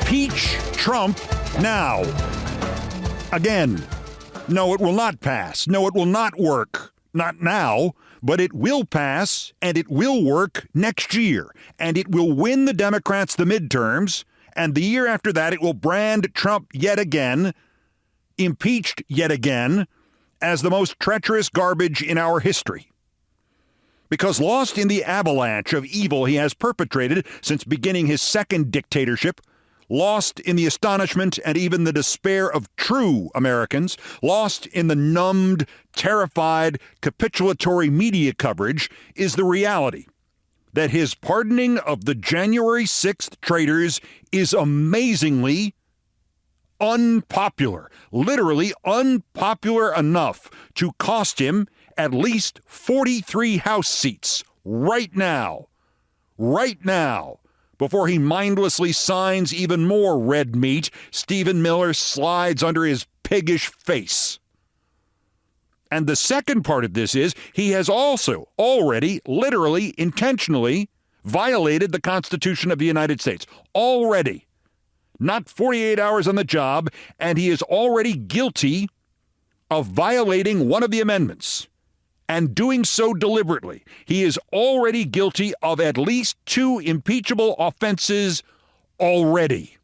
Impeach Trump now. Again. No, it will not pass. No, it will not work. Not now, but it will pass, and it will work next year. And it will win the Democrats the midterms, and the year after that it will brand Trump yet again, impeached yet again, as the most treacherous garbage in our history. Because lost in the avalanche of evil he has perpetrated since beginning his second dictatorship, lost in the astonishment and even the despair of true Americans, lost in the numbed, terrified, capitulatory media coverage, is the reality that his pardoning of the January 6th traitors is amazingly unpopular, literally unpopular enough to cost him at least 43 House seats right now, before he mindlessly signs even more red meat Stephen Miller slides under his piggish face. And the second part of this is he has also already, literally, intentionally violated the Constitution of the United States. Already. Not 48 hours on the job, and he is already guilty of violating one of the amendments. And doing so deliberately. He is already guilty of at least 2 impeachable offenses already.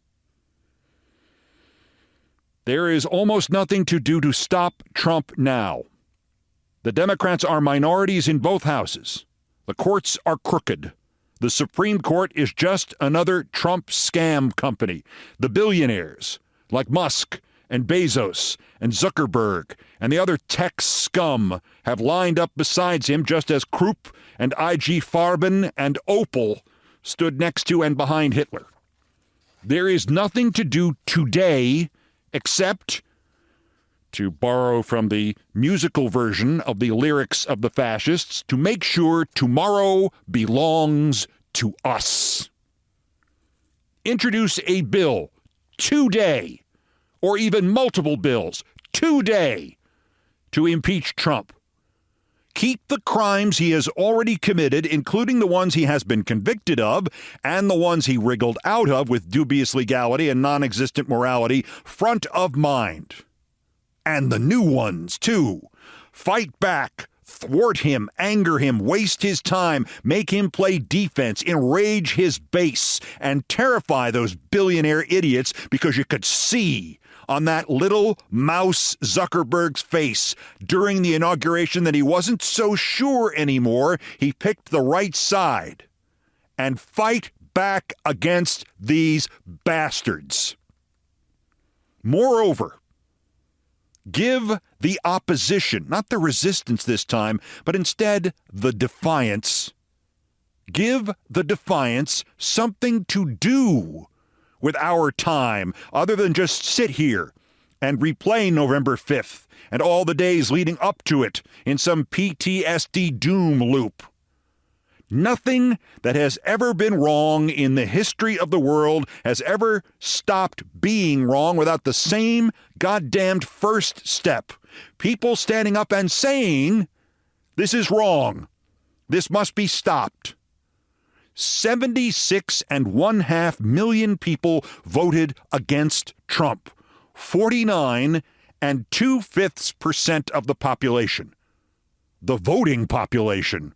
There is almost nothing to do to stop Trump now. The Democrats are minorities in both houses. The courts are crooked. The Supreme Court is just another Trump scam company. The billionaires, like Musk and Bezos and Zuckerberg and the other tech scum, have lined up besides him just as Krupp and IG Farben and Opel stood next to and behind Hitler. There is nothing to do today except, to borrow from the musical version of the lyrics of the fascists, to make sure tomorrow belongs to us. Introduce a bill today, or even multiple bills today, to impeach Trump. Keep the crimes he has already committed, including the ones he has been convicted of and the ones he wriggled out of with dubious legality and non-existent morality, front of mind. And the new ones, too. Fight back, thwart him, anger him, waste his time, make him play defense, enrage his base, and terrify those billionaire idiots because you could see on that little mouse Zuckerberg's face during the inauguration that he wasn't so sure anymore he picked the right side. And fight back against these bastards. Moreover, give the opposition, not the resistance this time, but instead the defiance. Give the defiance something to do with our time, other than just sit here and replay November 5th and all the days leading up to it in some PTSD doom loop. Nothing that has ever been wrong in the history of the world has ever stopped being wrong without the same goddamned first step. People standing up and saying, this is wrong. This must be stopped. 76.5 million people voted against Trump. 49 2/5% of the population. The voting population.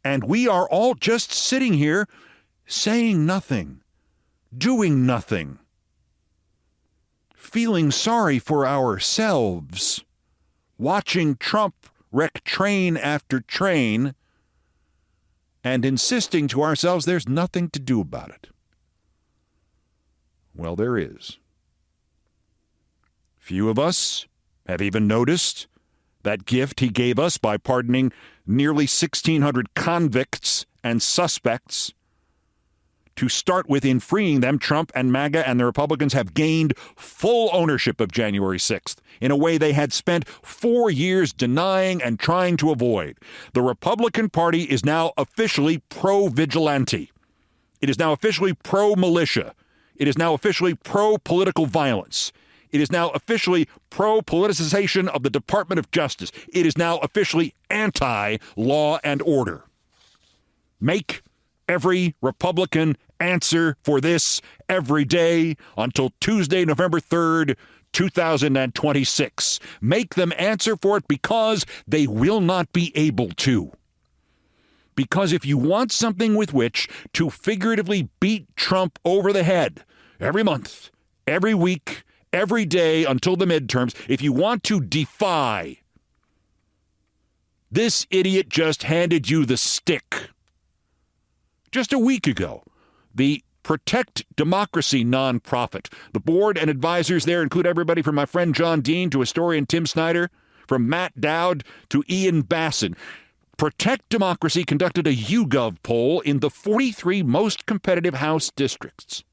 And we are all just sitting here saying nothing, doing nothing, feeling sorry for ourselves, watching Trump wreck train after train, and insisting to ourselves there's nothing to do about it. Well, there is. Few of us have even noticed that gift he gave us by pardoning nearly 1,600 convicts and suspects. To start with, in freeing them, Trump and MAGA and the Republicans have gained full ownership of January 6th in a way they had spent 4 years denying and trying to avoid. The Republican Party is now officially pro-vigilante. It is now officially pro-militia. It is now officially pro-political violence. It is now officially pro-politicization of the Department of Justice. It is now officially anti-law and order. Make every Republican answer for this every day until Tuesday, November 3rd, 2026. Make them answer for it because they will not be able to. Because if you want something with which to figuratively beat Trump over the head every month, every week, every day until the midterms, if you want to defy, this idiot just handed you the stick. Just a week ago, the Protect Democracy nonprofit, the board and advisors there include everybody from my friend John Dean to historian Tim Snyder, from Matt Dowd to Ian Basson. Protect Democracy conducted a YouGov poll in the 43 most competitive House districts.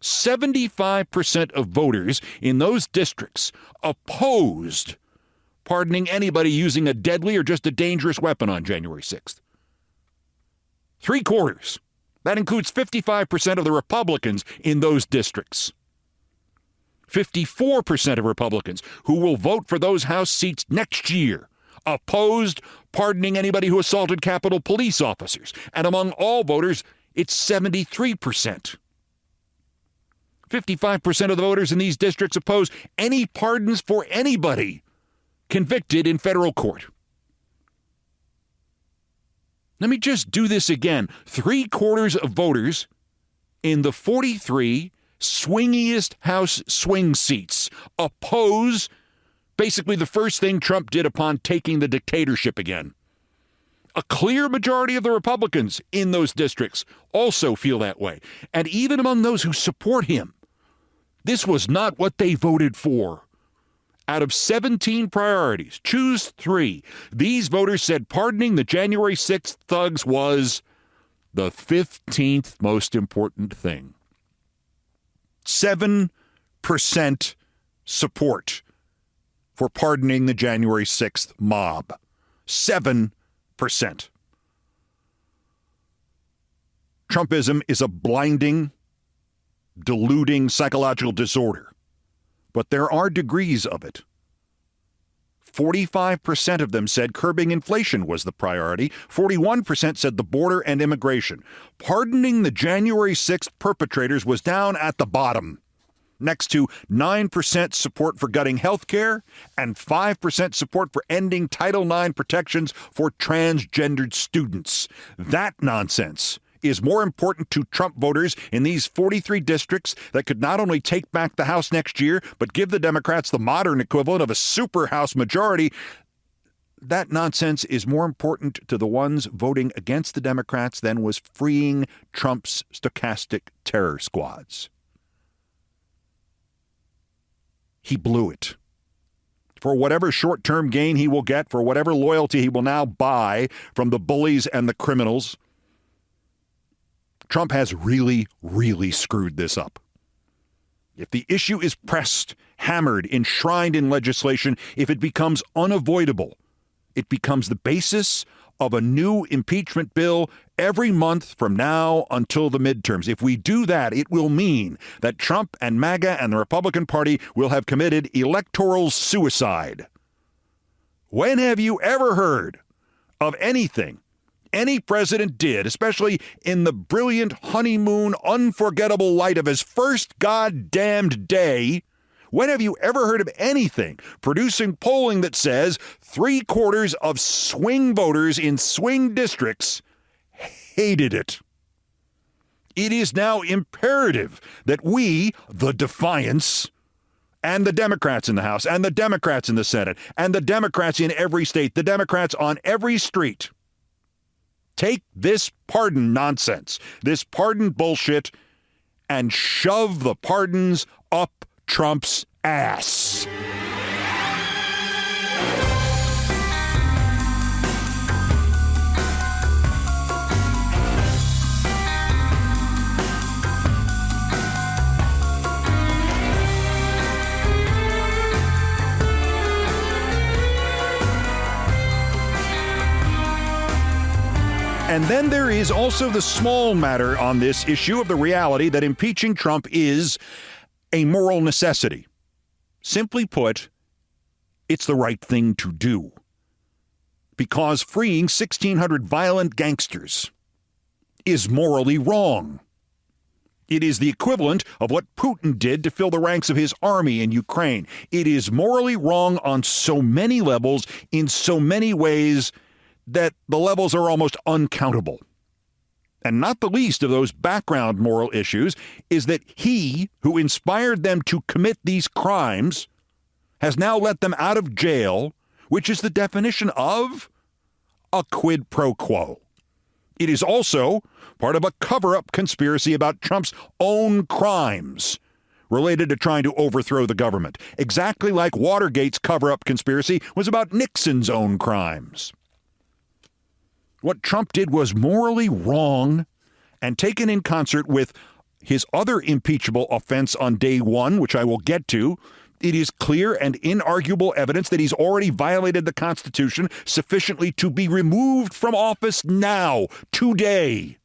75% of voters in those districts opposed pardoning anybody using a deadly or just a dangerous weapon on January 6th. 3/4. That includes 55% of the Republicans in those districts. 54% of Republicans who will vote for those House seats next year opposed pardoning anybody who assaulted Capitol Police officers. And among all voters, it's 73%. 55% of the voters in these districts oppose any pardons for anybody convicted in federal court. Let me just do this again. 3/4 of voters in the 43 swingiest House swing seats oppose basically the first thing Trump did upon taking the dictatorship again. A clear majority of the Republicans in those districts also feel that way. And even among those who support him, this was not what they voted for. Out of 17 priorities, choose 3. These voters said pardoning the January 6th thugs was the 15th most important thing. 7% support for pardoning the January 6th mob. 7%. Trumpism is a blinding, deluding psychological disorder. But there are degrees of it. 45% of them said curbing inflation was the priority. 41% said the border and immigration. Pardoning the January 6th perpetrators was down at the bottom, next to 9% support for gutting health care and 5% support for ending Title IX protections for transgendered students. That nonsense is more important to Trump voters in these 43 districts that could not only take back the House next year, but give the Democrats the modern equivalent of a super House majority. That nonsense is more important to the ones voting against the Democrats than was freeing Trump's stochastic terror squads. He blew it. For whatever short-term gain he will get, for whatever loyalty he will now buy from the bullies and the criminals, Trump has really, really screwed this up. If the issue is pressed, hammered, enshrined in legislation, if it becomes unavoidable, it becomes the basis of a new impeachment bill every month from now until the midterms. If we do that, it will mean that Trump and MAGA and the Republican Party will have committed electoral suicide. When have you ever heard of anything any president did, especially in the brilliant honeymoon, unforgettable light of his first goddamned day? When have you ever heard of anything producing polling that says 3/4 of swing voters in swing districts hated it? It is now imperative that we, the Defiance, and the Democrats in the House, and the Democrats in the Senate, and the Democrats in every state, the Democrats on every street, take this pardon nonsense, this pardon bullshit, and shove the pardons up Trump's ass. And then there is also the small matter on this issue of the reality that impeaching Trump is a moral necessity. Simply put, it's the right thing to do. Because freeing 1,600 violent gangsters is morally wrong. It is the equivalent of what Putin did to fill the ranks of his army in Ukraine. It is morally wrong on so many levels, in so many ways, that the levels are almost uncountable. And not the least of those background moral issues is that he who inspired them to commit these crimes has now let them out of jail, which is the definition of a quid pro quo. It is also part of a cover-up conspiracy about Trump's own crimes related to trying to overthrow the government, exactly like Watergate's cover-up conspiracy was about Nixon's own crimes. What Trump did was morally wrong and taken in concert with his other impeachable offense on day one, which I will get to. It is clear and inarguable evidence that he's already violated the Constitution sufficiently to be removed from office now, today.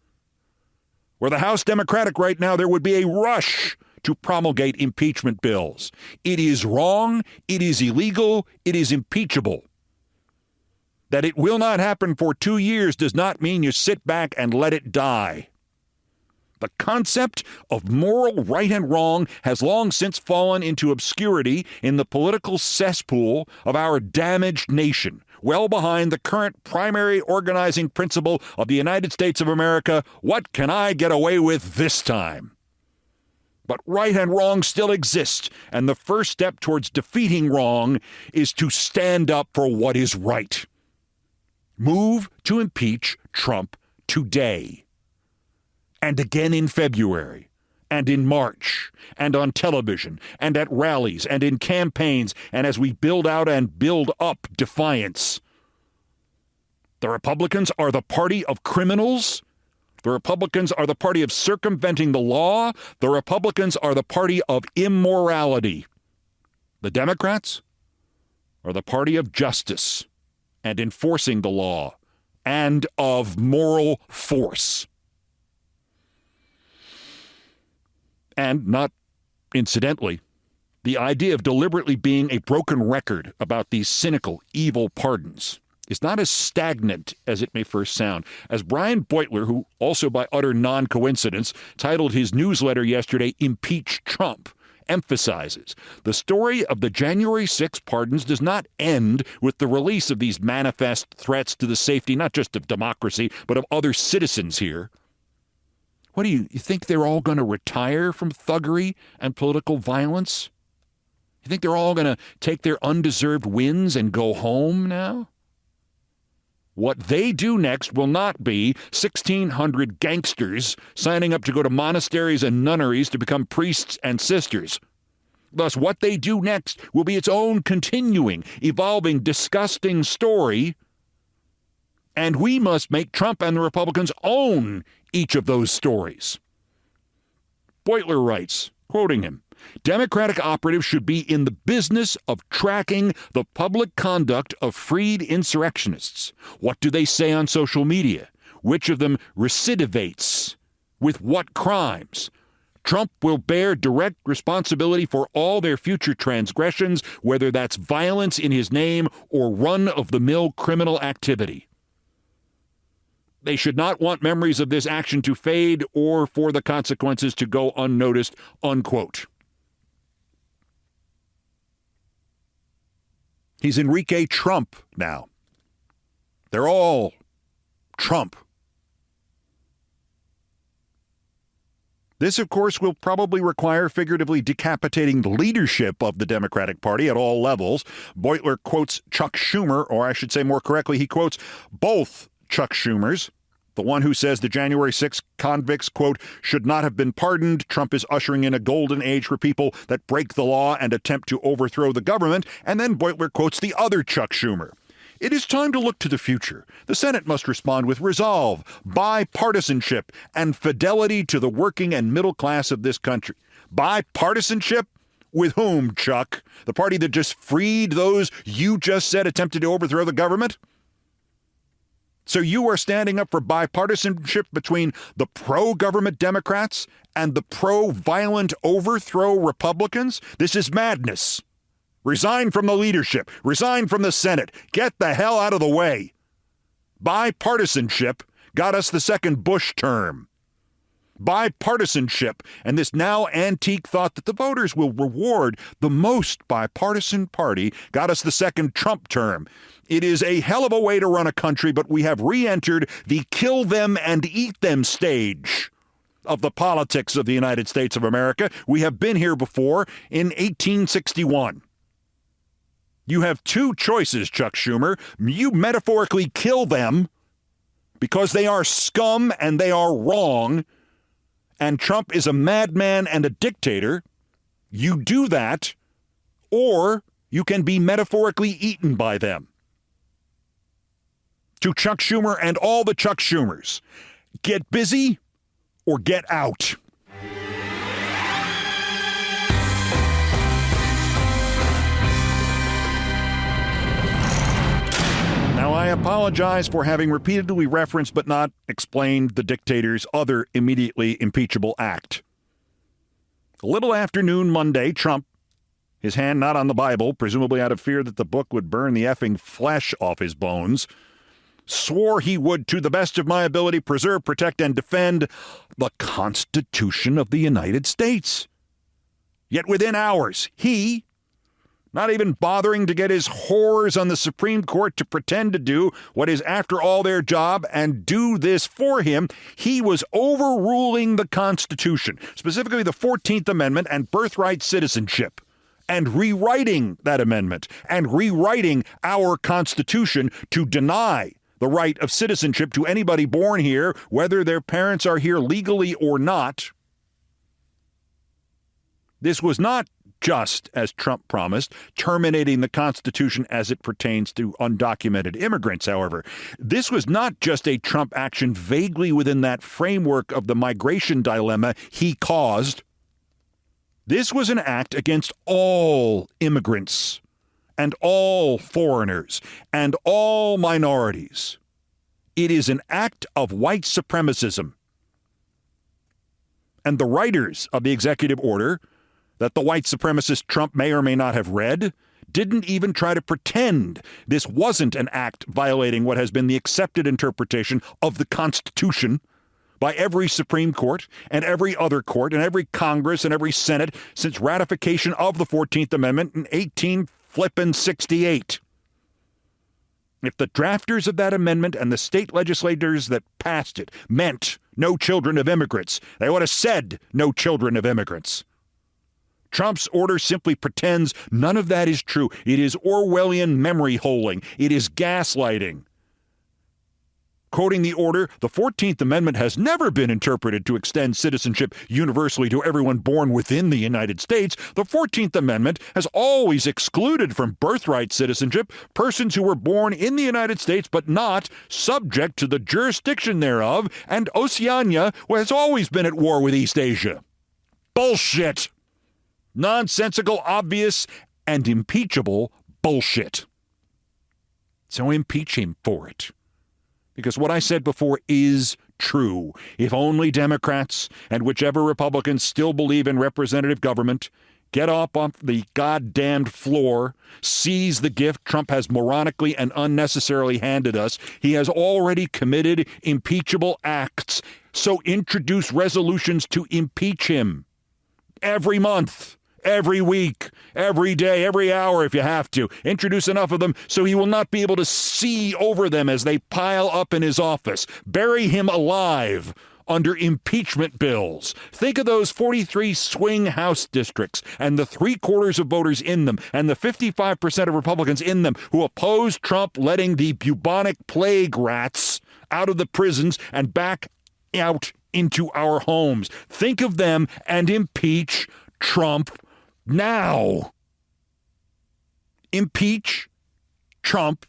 Where the House Democratic right now, there would be a rush to promulgate impeachment bills. It is wrong, it is illegal, it is impeachable. That it will not happen for 2 years does not mean you sit back and let it die. The concept of moral right and wrong has long since fallen into obscurity in the political cesspool of our damaged nation, well behind the current primary organizing principle of the United States of America: what can I get away with this time? But right and wrong still exist, and the first step towards defeating wrong is to stand up for what is right. Move to impeach Trump today. And again in February, and in March, and on television, and at rallies, and in campaigns, and as we build out and build up defiance. The Republicans are the party of criminals. The Republicans are the party of circumventing the law. The Republicans are the party of immorality. The Democrats are the party of justice and enforcing the law and of moral force. And not incidentally, the idea of deliberately being a broken record about these cynical, evil pardons is not as stagnant as it may first sound. As Brian Beutler, who also by utter non-coincidence titled his newsletter yesterday, Impeach Trump, emphasizes, the story of the January 6 pardons does not end with the release of these manifest threats to the safety not just of democracy, but of other citizens here. What do you think they're all going to retire from thuggery and political violence? You think they're all going to take their undeserved wins and go home now? What they do next will not be 1,600 gangsters signing up to go to monasteries and nunneries to become priests and sisters. Thus, what they do next will be its own continuing, evolving, disgusting story, and we must make Trump and the Republicans own each of those stories. Beutler writes, quoting him, Democratic operatives should be in the business of tracking the public conduct of freed insurrectionists. What do they say on social media? Which of them recidivates? With what crimes? Trump will bear direct responsibility for all their future transgressions, whether that's violence in his name or run-of-the-mill criminal activity. They should not want memories of this action to fade or for the consequences to go unnoticed, unquote. He's Enrique Trump now. They're all Trump. This, of course, will probably require figuratively decapitating the leadership of the Democratic Party at all levels. Beutler quotes Chuck Schumer, or I should say more correctly, he quotes both Chuck Schumers. The one who says the January 6 convicts, quote, should not have been pardoned. Trump is ushering in a golden age for people that break the law and attempt to overthrow the government. And then Beutler quotes the other Chuck Schumer. It is time to look to the future. The Senate must respond with resolve, bipartisanship, and fidelity to the working and middle class of this country. Bipartisanship? With whom, Chuck? The party that just freed those you just said attempted to overthrow the government? So you are standing up for bipartisanship between the pro-government Democrats and the pro-violent overthrow Republicans? This is madness. Resign from the leadership. Resign from the Senate. Get the hell out of the way. Bipartisanship got us the second Bush term. bipartisanship, and this now antique thought that the voters will reward the most bipartisan party got us the second Trump term. It is a hell of a way to run a country, but we have re-entered the kill them and eat them stage of the politics of the United States of America. We have been here before in 1861. You have two choices, Chuck Schumer. You metaphorically kill them because they are scum and they are wrong, and Trump is a madman and a dictator. You do that, or you can be metaphorically eaten by them. To Chuck Schumer and all the Chuck Schumers, get busy or get out. Now, I apologize for having repeatedly referenced but not explained the dictator's other immediately impeachable act. A little afternoon Monday, Trump, his hand not on the Bible, presumably out of fear that the book would burn the effing flesh off his bones, swore he would, to the best of my ability, preserve, protect, and defend the Constitution of the United States. Yet within hours, he, not even bothering to get his whores on the Supreme Court to pretend to do what is, after all, their job and do this for him, he was overruling the Constitution, specifically the 14th Amendment and birthright citizenship, and rewriting that amendment and rewriting our Constitution to deny the right of citizenship to anybody born here, whether their parents are here legally or not. This was not just, as Trump promised, terminating the Constitution as it pertains to undocumented immigrants, however. This was not just a Trump action vaguely within that framework of the migration dilemma he caused. This was an act against all immigrants and all foreigners and all minorities. It is an act of white supremacism. And the writers of the executive order that the white supremacist Trump may or may not have read didn't even try to pretend this wasn't an act violating what has been the accepted interpretation of the Constitution by every Supreme Court and every other court and every Congress and every Senate since ratification of the 14th Amendment in 1868. If the drafters of that amendment and the state legislators that passed it meant no children of immigrants, they would have said no children of immigrants. Trump's order simply pretends none of that is true. It is Orwellian memory holing. It is gaslighting. Quoting the order, the 14th Amendment has never been interpreted to extend citizenship universally to everyone born within the United States. The 14th Amendment has always excluded from birthright citizenship persons who were born in the United States but not subject to the jurisdiction thereof, and Oceania has always been at war with East Asia. Bullshit! Nonsensical, obvious, and impeachable bullshit. So impeach him for it. Because what I said before is true. If only Democrats and whichever Republicans still believe in representative government get up off the goddamned floor, seize the gift Trump has moronically and unnecessarily handed us. He has already committed impeachable acts. So introduce resolutions to impeach him. Every month. Every week, every day, every hour if you have to. Introduce enough of them so he will not be able to see over them as they pile up in his office. Bury him alive under impeachment bills. Think of those 43 swing House districts and the 3/4 of voters in them and the 55% of Republicans in them who oppose Trump letting the bubonic plague rats out of the prisons and back out into our homes. Think of them and impeach Trump now. Impeach Trump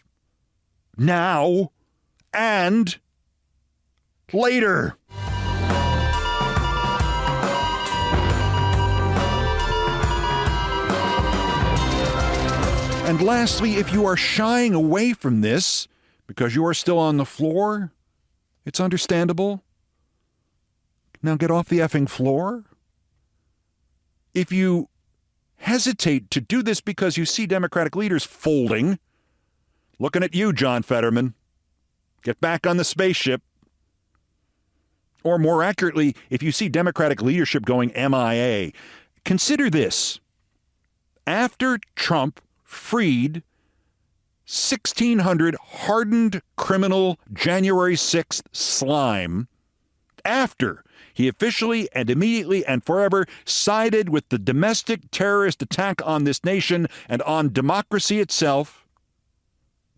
now and later. And lastly, if you are shying away from this because you are still on the floor, it's understandable. Now get off the effing floor. If you hesitate to do this because you see Democratic leaders folding, looking at you, John Fetterman. Get back on the spaceship. Or more accurately, if you see Democratic leadership going MIA, consider this. After Trump freed 1,600 hardened criminal January 6th slime, after he officially and immediately and forever sided with the domestic terrorist attack on this nation and on democracy itself,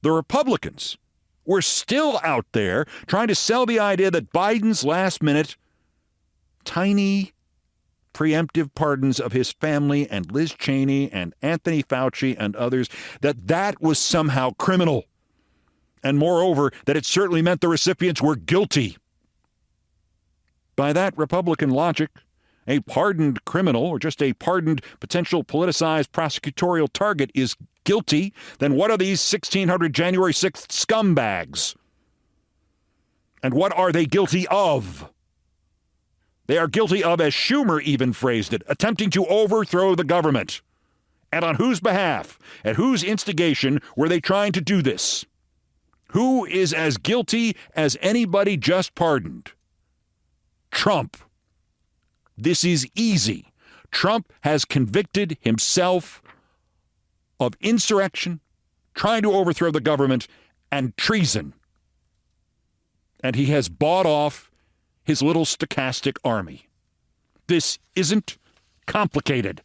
the Republicans were still out there trying to sell the idea that Biden's last-minute, tiny, preemptive pardons of his family and Liz Cheney and Anthony Fauci and others, that was somehow criminal. And moreover, that it certainly meant the recipients were guilty. By that Republican logic, a pardoned criminal or just a pardoned potential politicized prosecutorial target is guilty. Then what are these 1,600 January 6th scumbags? And what are they guilty of? They are guilty of, as Schumer even phrased it, attempting to overthrow the government. And on whose behalf? At whose instigation were they trying to do this? Who is as guilty as anybody just pardoned? Trump. This is easy. Trump has convicted himself of insurrection, trying to overthrow the government, and treason. And he has bought off his little stochastic army. This isn't complicated.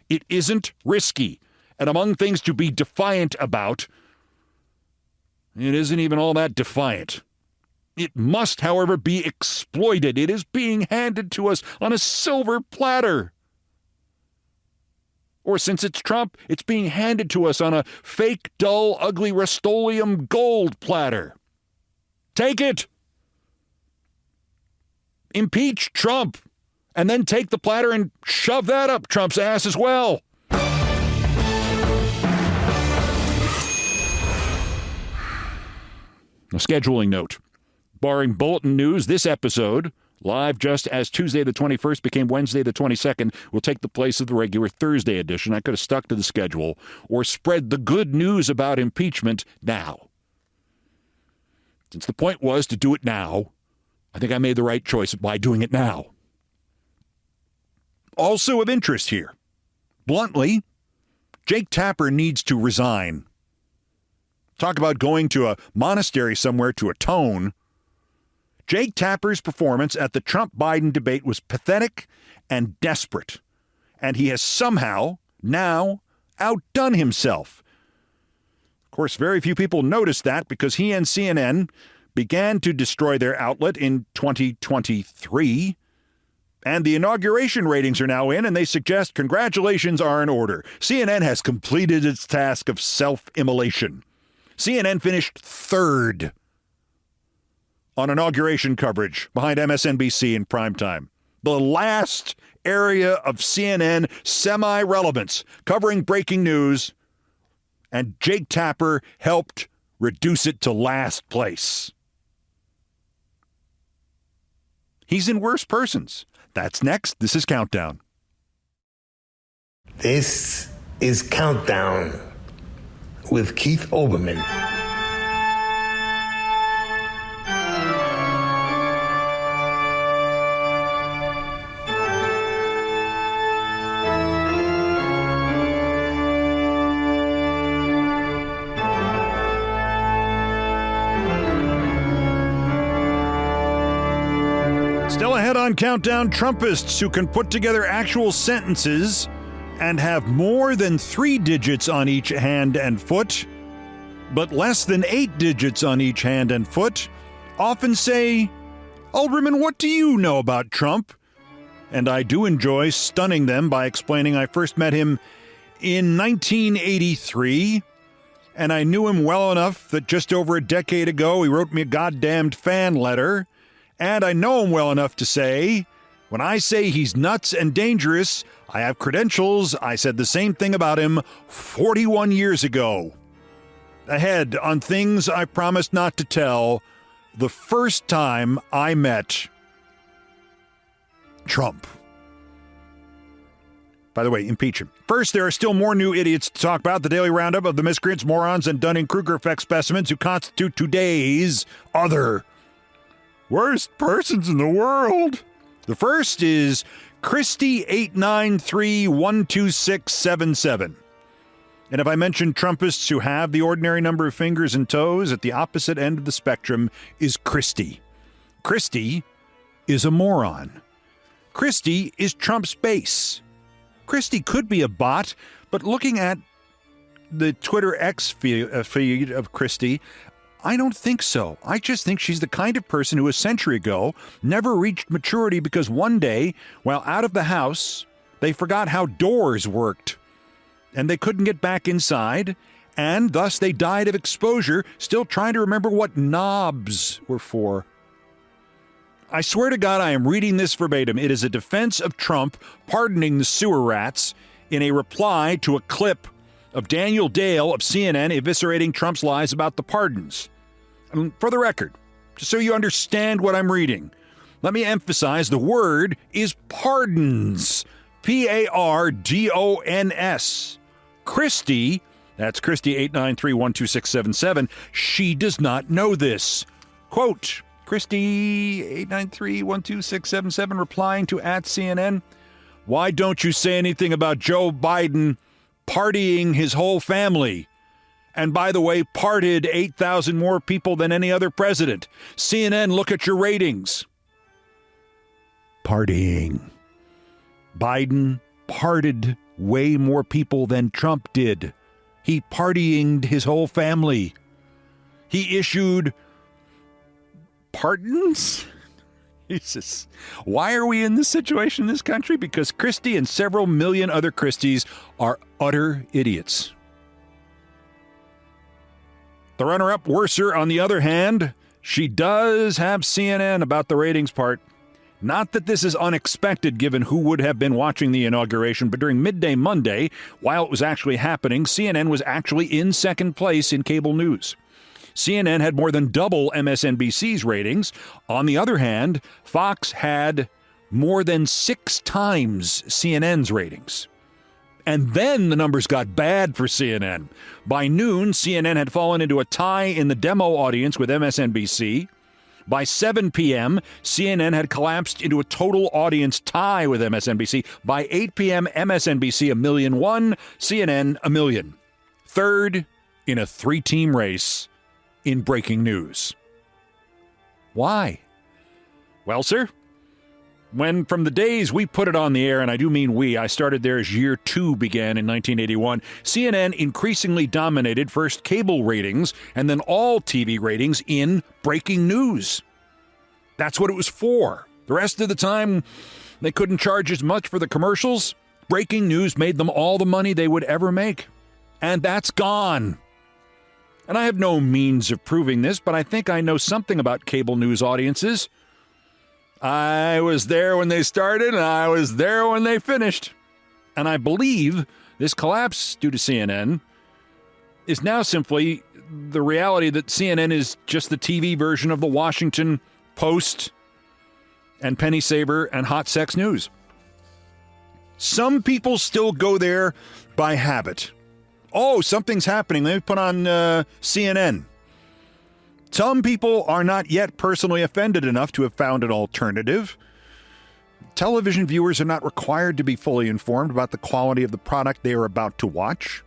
It isn't risky. And among things to be defiant about, it isn't even all that defiant. It must, however, be exploited. It is being handed to us on a silver platter. Or since it's Trump, it's being handed to us on a fake, dull, ugly Rust-Oleum gold platter. Take it. Impeach Trump. And then take the platter and shove that up Trump's ass as well. A scheduling note. Barring bulletin news, this episode, live just as Tuesday the 21st became Wednesday the 22nd, will take the place of the regular Thursday edition. I could have stuck to the schedule or spread the good news about impeachment now. Since the point was to do it now, I think I made the right choice by doing it now. Also of interest here, bluntly, Jake Tapper needs to resign. Talk about going to a monastery somewhere to atone. Jake Tapper's performance at the Trump-Biden debate was pathetic and desperate, and he has somehow now outdone himself. Of course, very few people noticed that because he and CNN began to destroy their outlet in 2023, and the inauguration ratings are now in, and they suggest congratulations are in order. CNN has completed its task of self-immolation. CNN finished third on inauguration coverage behind MSNBC in primetime. The last area of CNN semi-relevance, covering breaking news, and Jake Tapper helped reduce it to last place. He's in worse persons. That's next. This is Countdown. This is Countdown with Keith Olbermann. Still ahead on Countdown, Trumpists who can put together actual sentences and have more than 3 digits on each hand and foot, but less than 8 digits on each hand and foot, often say, Olbermann, what do you know about Trump? And I do enjoy stunning them by explaining I first met him in 1983, and I knew him well enough that just over a decade ago he wrote me a goddamned fan letter. And I know him well enough to say, when I say he's nuts and dangerous, I have credentials. I said the same thing about him 41 years ago. Ahead on things I promised not to tell the first time I met Trump. By the way, impeach him. First, there are still more new idiots to talk about. The daily roundup of the miscreants, morons, and Dunning-Kruger effect specimens who constitute today's other. Worst persons in the world. The first is Christy893-12677. And if I mention Trumpists who have the ordinary number of fingers and toes, at the opposite end of the spectrum is Christy. Christy is a moron. Christy is Trump's base. Christy could be a bot, but looking at the Twitter X feed of Christy, I don't think so. I just think she's the kind of person who a century ago never reached maturity because one day, while out of the house, they forgot how doors worked. And they couldn't get back inside, and thus they died of exposure, still trying to remember what knobs were for. I swear to God I am reading this verbatim. It is a defense of Trump pardoning the sewer rats in a reply to a clip of Daniel Dale of CNN eviscerating Trump's lies about the pardons. And for the record, just so you understand what I'm reading, let me emphasize the word is pardons. Pardons. Christy, that's Christy893-12677, she does not know this. Quote, Christy893-12677 replying to @CNN, why don't you say anything about Joe Biden partying his whole family? And by the way, pardoned 8,000 more people than any other president. CNN, look at your ratings. Partying. Biden pardoned way more people than Trump did. He partyinged his whole family. He issued pardons? Jesus. Why are we in this situation in this country? Because Christie and several million other Christies are utter idiots. The runner-up, Worser, on the other hand, she does have CNN about the ratings part. Not that this is unexpected given who would have been watching the inauguration, but during midday Monday, while it was actually happening, CNN was actually in second place in cable news. CNN had more than double MSNBC's ratings. On the other hand, Fox had more than 6 times CNN's ratings. And then the numbers got bad for CNN. By noon, CNN had fallen into a tie in the demo audience with MSNBC. By 7 p.m., CNN had collapsed into a total audience tie with MSNBC. By 8 p.m., MSNBC 1,000,001, CNN 1,000,000. Third in a 3-team race in breaking news. Why? Well, sir, when from the days we put it on the air, and I do mean we, I started there as year 2 began in 1981, CNN increasingly dominated first cable ratings and then all TV ratings in breaking news. That's what it was for. The rest of the time, they couldn't charge as much for the commercials. Breaking news made them all the money they would ever make. And that's gone. And I have no means of proving this, but I think I know something about cable news audiences. I was there when they started, and I was there when they finished. And I believe this collapse due to CNN is now simply the reality that CNN is just the TV version of the Washington Post and Penny Saver and Hot Sex News. Some people still go there by habit. Oh, something's happening. Let me put on CNN. Some people are not yet personally offended enough to have found an alternative. Television viewers are not required to be fully informed about the quality of the product they are about to watch.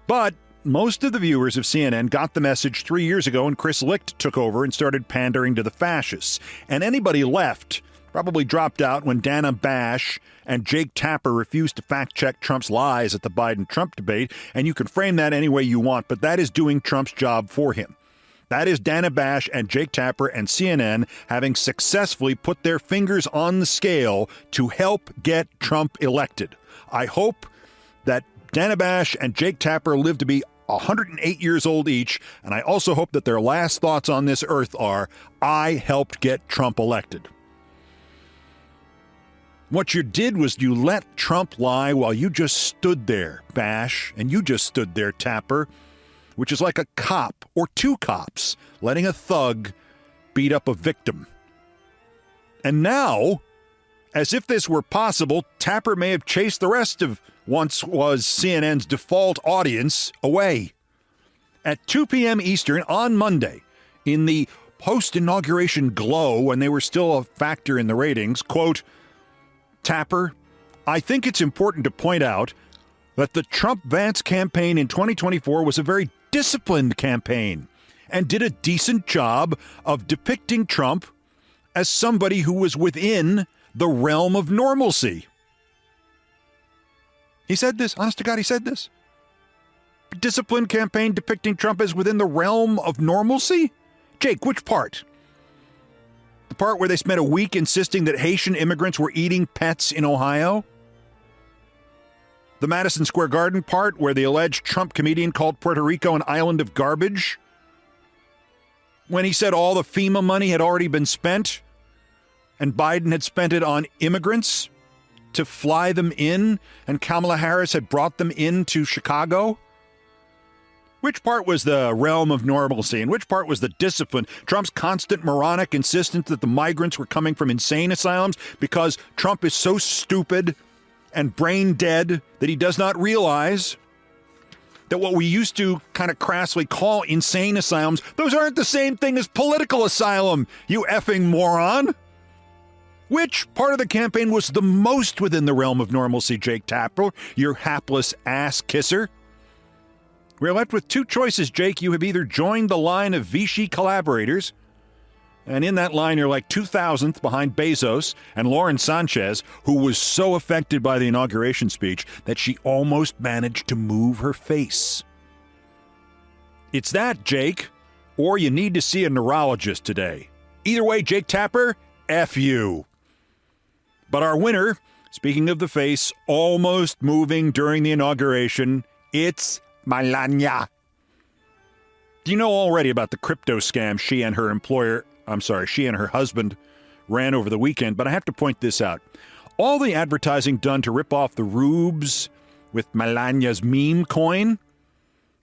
But most of the viewers of CNN got the message 3 years ago when Chris Licht took over and started pandering to the fascists. And anybody left probably dropped out when Dana Bash and Jake Tapper refused to fact-check Trump's lies at the Biden-Trump debate. And you can frame that any way you want, but that is doing Trump's job for him. That is Dana Bash and Jake Tapper and CNN having successfully put their fingers on the scale to help get Trump elected. I hope that Dana Bash and Jake Tapper live to be 108 years old each, and I also hope that their last thoughts on this earth are, I helped get Trump elected. What you did was you let Trump lie while you just stood there, Bash, and you just stood there, Tapper, which is like a cop or 2 cops letting a thug beat up a victim. And now, as if this were possible, Tapper may have chased the rest of once was CNN's default audience away. At 2 p.m. Eastern on Monday, in the post-inauguration glow when they were still a factor in the ratings. Quote, Tapper, I think it's important to point out that the Trump-Vance campaign in 2024 was a very disciplined campaign and did a decent job of depicting Trump as somebody who was within the realm of normalcy. He said this. Honest to God, he said this. Disciplined campaign depicting Trump as within the realm of normalcy? Jake, which part? The part where they spent a week insisting that Haitian immigrants were eating pets in Ohio? The Madison Square Garden part where the alleged Trump comedian called Puerto Rico an island of garbage? When he said all the FEMA money had already been spent and Biden had spent it on immigrants to fly them in and Kamala Harris had brought them into Chicago? Which part was the realm of normalcy and which part was the discipline? Trump's constant moronic insistence that the migrants were coming from insane asylums because Trump is so stupid and brain dead that he does not realize that what we used to kind of crassly call insane asylums, those aren't the same thing as political asylum, you effing moron. Which part of the campaign was the most within the realm of normalcy, Jake Tapper, your hapless ass kisser? We're left with two choices, Jake. You have either joined the line of Vichy collaborators, and in that line you're like 2,000th behind Bezos and Lauren Sanchez, who was so affected by the inauguration speech that she almost managed to move her face. It's that, Jake, or you need to see a neurologist today. Either way, Jake Tapper, F you. But our winner, speaking of the face, almost moving during the inauguration, it's Melania. Do you know already about the crypto scam she and her husband ran over the weekend? But I have to point this out. All the advertising done to rip off the rubes with Melania's meme coin,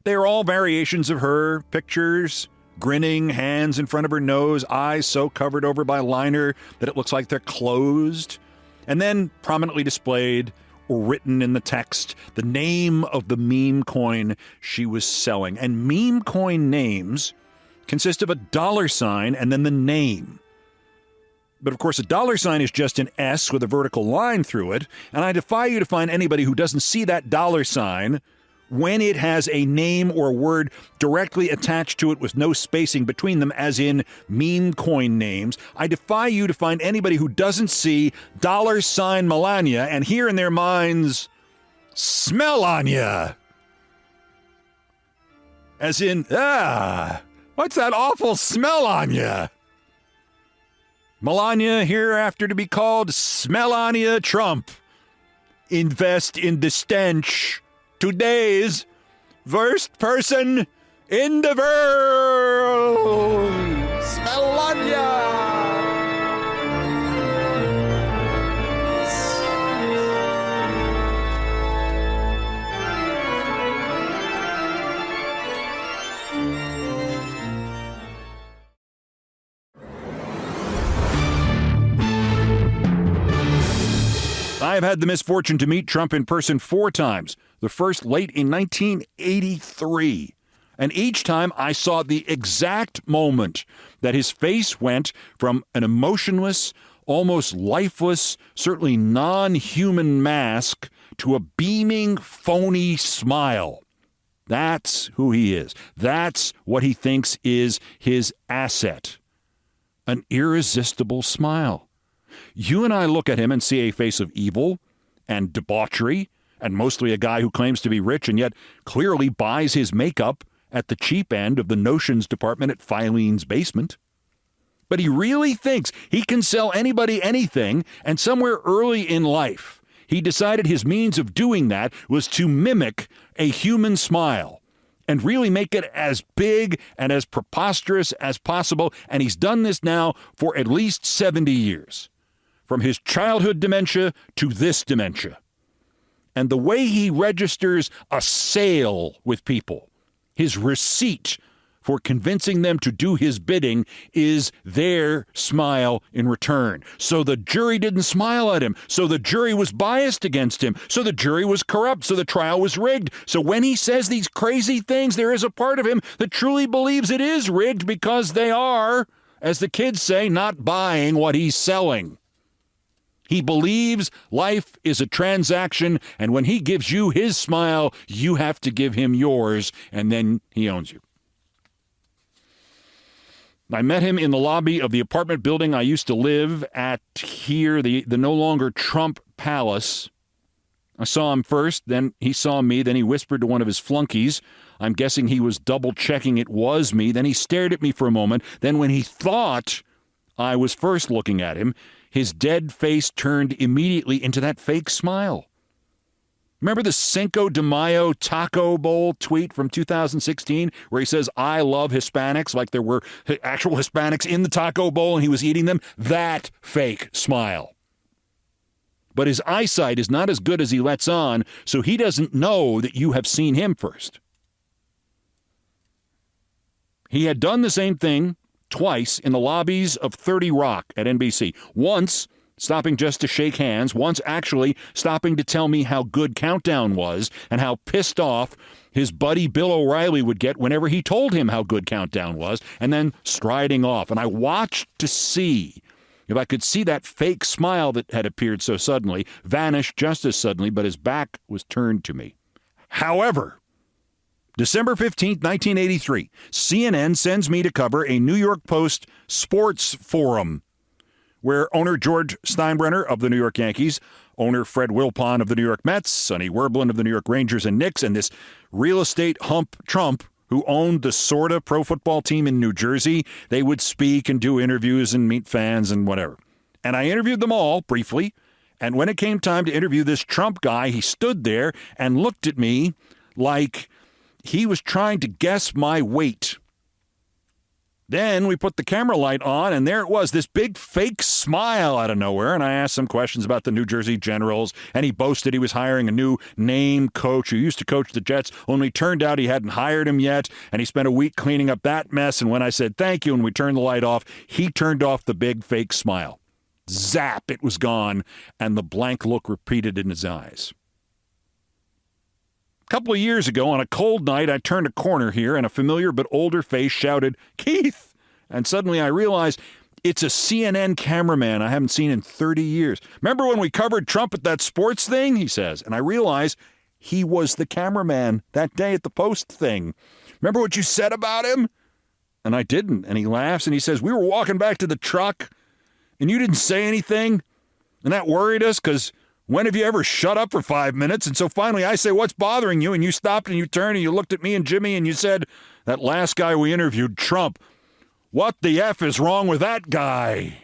they are all variations of her, pictures, grinning, hands in front of her nose, eyes so covered over by liner that it looks like they're closed, and then prominently displayed or written in the text the name of the meme coin she was selling. And meme coin names consist of a $sign and then the name. But of course, a $sign is just an S with a vertical line through it, and I defy you to find anybody who doesn't see that $sign when it has a name or word directly attached to it with no spacing between them, as in meme coin names. I defy you to find anybody who doesn't see $sign Melania and hear in their minds, smell on ya. As in, what's that awful smell on ya? Melania hereafter to be called Smellania Trump. Invest in the stench. Today's worst person in the world, Melania. I have had the misfortune to meet Trump in person 4 times. The first late in 1983. And each time I saw the exact moment that his face went from an emotionless, almost lifeless, certainly non-human mask to a beaming, phony smile. That's who he is. That's what he thinks is his asset. An irresistible smile. You and I look at him and see a face of evil and debauchery, and mostly a guy who claims to be rich and yet clearly buys his makeup at the cheap end of the notions department at Filene's basement. But he really thinks he can sell anybody anything, and somewhere early in life, he decided his means of doing that was to mimic a human smile and really make it as big and as preposterous as possible, and he's done this now for at least 70 years, from his childhood dementia to this dementia. And the way he registers a sale with people, his receipt for convincing them to do his bidding, is their smile in return. So the jury didn't smile at him. So the jury was biased against him. So the jury was corrupt. So the trial was rigged. So when he says these crazy things, there is a part of him that truly believes it is rigged because they are As the kids say, not buying what he's selling. He believes life is a transaction, and when he gives you his smile, you have to give him yours, and then he owns you. I met him in the lobby of the apartment building I used to live at here, the no longer Trump Palace. I saw him first, then he saw me, then he whispered to one of his flunkies. I'm guessing he was double-checking it was me. Then he stared at me for a moment. Then when he thought I was first looking at him, his dead face turned immediately into that fake smile. Remember the Cinco de Mayo taco bowl tweet from 2016 where he says, I love Hispanics, like there were actual Hispanics in the taco bowl and he was eating them? That fake smile. But his eyesight is not as good as he lets on, so he doesn't know that you have seen him first. He had done the same thing twice in the lobbies of 30 Rock at NBC. Once stopping just to shake hands, once actually stopping to tell me how good Countdown was and how pissed off his buddy Bill O'Reilly would get whenever he told him how good Countdown was, and then striding off. And I watched to see if I could see that fake smile that had appeared so suddenly vanish just as suddenly, but his back was turned to me. However, December 15th, 1983, CNN sends me to cover a New York Post sports forum where owner George Steinbrenner of the New York Yankees, owner Fred Wilpon of the New York Mets, Sonny Werblin of the New York Rangers and Knicks, and this real estate hump Trump, who owned the sorta pro football team in New Jersey, they would speak and do interviews and meet fans and whatever. And I interviewed them all briefly, and when it came time to interview this Trump guy, he stood there and looked at me like he was trying to guess my weight. Then we put the camera light on, and there it was, this big fake smile out of nowhere. And I asked some questions about the New Jersey Generals, and he boasted he was hiring a new name coach who used to coach the Jets, only turned out he hadn't hired him yet, and he spent a week cleaning up that mess. And when I said thank you and we turned the light off, he turned off the big fake smile. Zap, it was gone, and the blank look repeated in his eyes. A couple of years ago, on a cold night, I turned a corner here, and a familiar but older face shouted, "Keith!" And suddenly I realized it's a CNN cameraman I haven't seen in 30 years. Remember when we covered Trump at that sports thing? He says. And I realized he was the cameraman that day at the Post thing. Remember what you said about him? And I didn't. And he laughs, and he says, we were walking back to the truck, and you didn't say anything. And that worried us, because when have you ever shut up for 5 minutes? And so finally I say, what's bothering you? And you stopped and you turned and you looked at me and Jimmy and you said, that last guy we interviewed, Trump, what the F is wrong with that guy?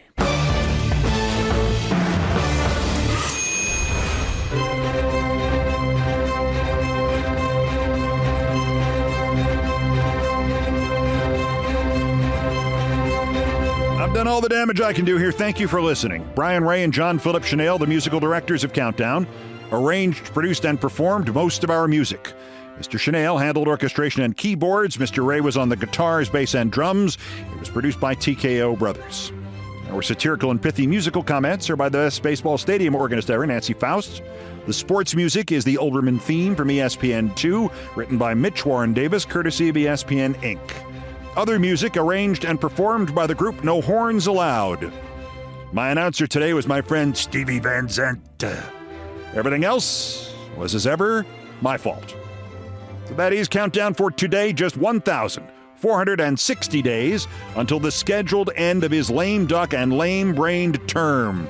I've done all the damage I can do here. Thank you for listening. Brian Ray and John Philip Chanel, the musical directors of Countdown, arranged, produced, and performed most of our music. Mr. Chanel handled orchestration and keyboards. Mr. Ray was on the guitars, bass, and drums. It was produced by TKO Brothers. Our satirical and pithy musical comments are by the best baseball stadium organist ever, Nancy Faust. The sports music is the Olbermann theme from ESPN2, written by Mitch Warren Davis, courtesy of ESPN Inc. Other music arranged and performed by the group No Horns Allowed. My announcer today was my friend Stevie Van Zandt. Everything else was, as ever, my fault. So that is Countdown for today, just 1,460 days until the scheduled end of his lame duck and lame-brained term.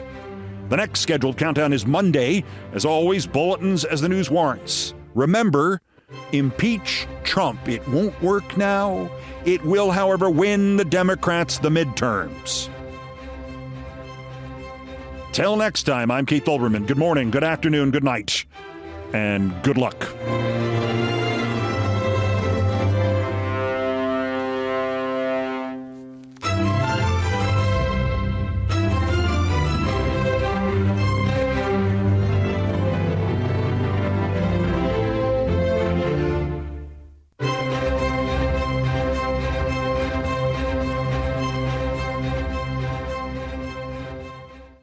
The next scheduled countdown is Monday. As always, bulletins as the news warrants. Remember, impeach Trump. It won't work now. It will, however, win the Democrats the midterms. Till next time, I'm Keith Olbermann. Good morning, good afternoon, good night, and good luck.